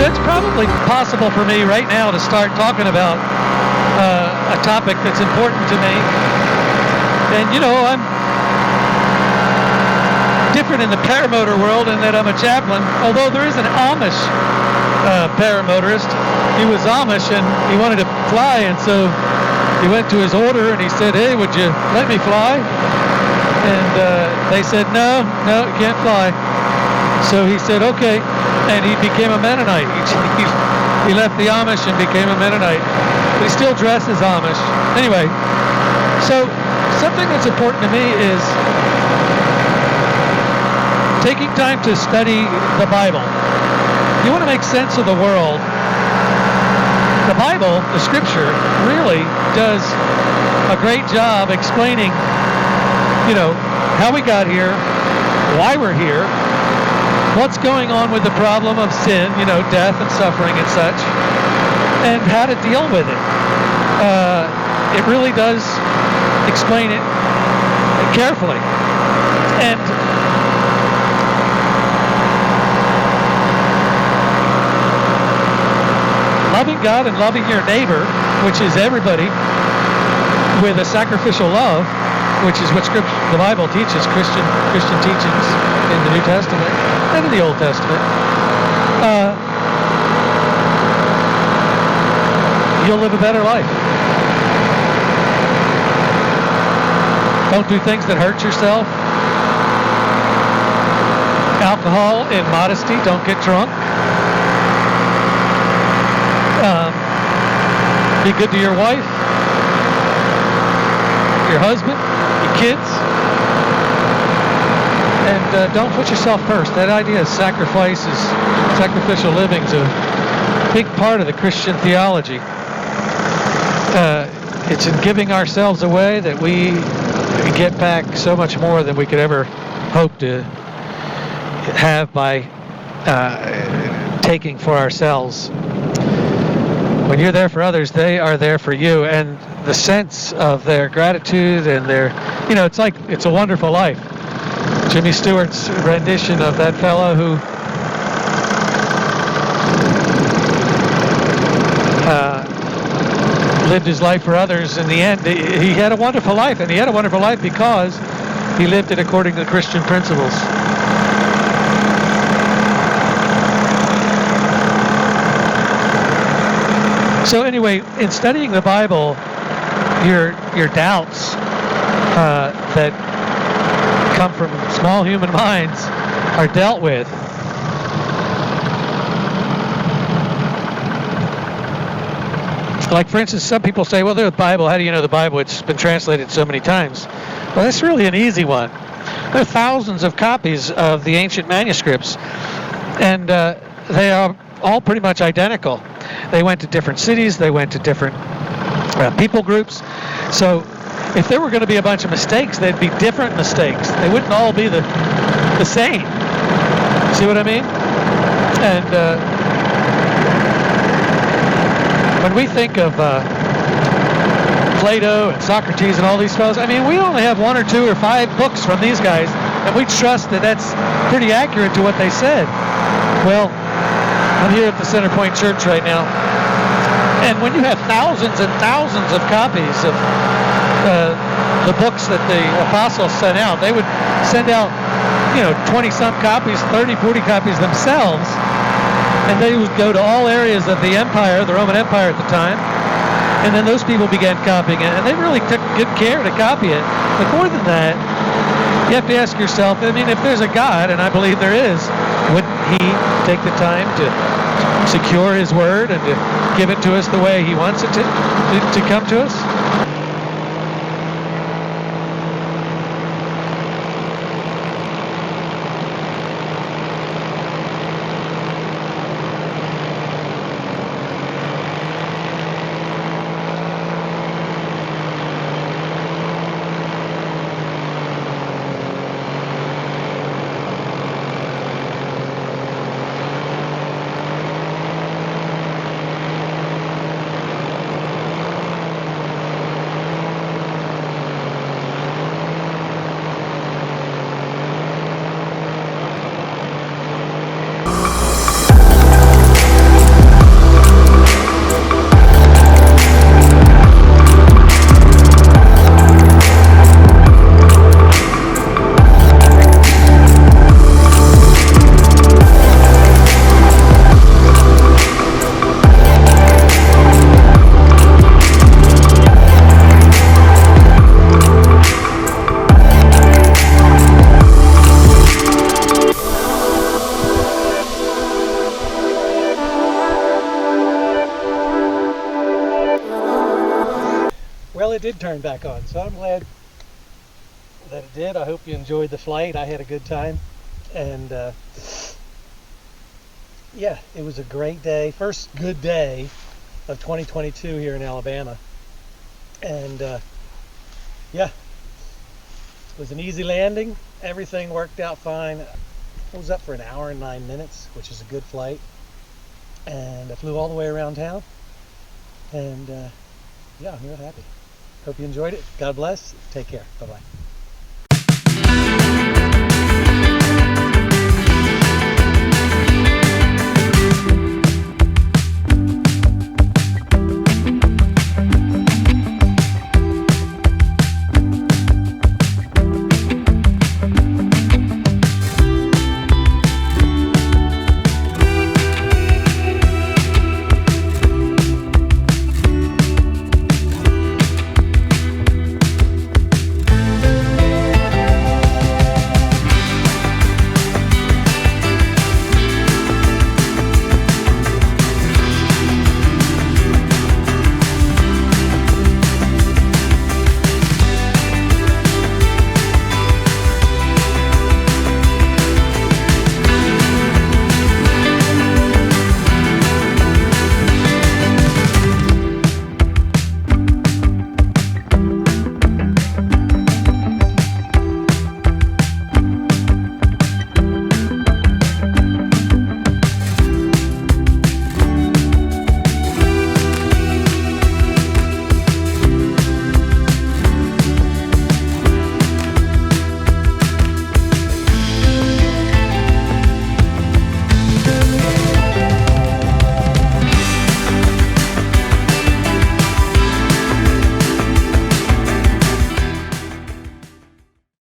So it's probably possible for me right now to start talking about a topic that's important to me. And, you know, I'm different in the paramotor world in that I'm a chaplain, although there is an Amish paramotorist. He was Amish and he wanted to fly, and so he went to his order and he said, "Hey, would you let me fly?" And they said, no, you can't fly. So he said, okay, and he became a Mennonite. He left the Amish and became a Mennonite. But he still dresses Amish. Anyway, so something that's important to me is taking time to study the Bible. You want to make sense of the world. The Bible, the Scripture, really does a great job explaining, you know, how we got here, why we're here, what's going on with the problem of sin, you know, death and suffering and such, and how to deal with it. It really does explain it carefully. And loving God and loving your neighbor, which is everybody, with a sacrificial love, which is what Scripture, the Bible teaches, Christian teachings in the New Testament and in the Old Testament, you'll live a better life. Don't do things that hurt yourself. Alcohol in modesty. Don't get drunk. Be good to your wife, your husband, your kids, and don't put yourself first. That idea of sacrifices, sacrificial living is a big part of the Christian theology. It's in giving ourselves away that we get back so much more than we could ever hope to have by taking for ourselves. When you're there for others, they are there for you, and the sense of their gratitude and their, you know, it's like, it's a wonderful life. Jimmy Stewart's rendition of that fellow who lived his life for others. In the end, he had a wonderful life, and he had a wonderful life because he lived it according to Christian principles. So anyway, in studying the Bible, your doubts that come from small human minds are dealt with. Like, for instance, some people say, well, the Bible, how do you know the Bible? It's been translated so many times. Well, that's really an easy one. There are thousands of copies of the ancient manuscripts, and they are all pretty much identical. They went to different cities, they went to different people groups. So if there were going to be a bunch of mistakes, they'd be different mistakes. They wouldn't all be the same. See what I mean? And when we think of Plato and Socrates and all these fellows, I mean, we only have 1 or 2 or 5 books from these guys, and we trust that that's pretty accurate to what they said. Well, I'm here at the CenterPoint Church right now, and when you have thousands and thousands of copies of the books that the apostles sent out, they would send out, 20-some copies, 30, 40 copies themselves, and they would go to all areas of the empire, the Roman Empire at the time, and then those people began copying it, and they really took good care to copy it. But more than that, you have to ask yourself, I mean, if there's a God, and I believe there is, wouldn't he take the time to secure his word and to give it to us the way he wants it to come to us? Well, it did turn back on, so I'm glad that it did. I hope you enjoyed the flight. I had a good time, and yeah, it was a great day. First good day of 2022 here in Alabama, and yeah, it was an easy landing. Everything worked out fine. I was up for an hour and 9 minutes, which is a good flight, and I flew all the way around town, and yeah, I'm real happy. Hope you enjoyed it. God bless. Take care. Bye-bye.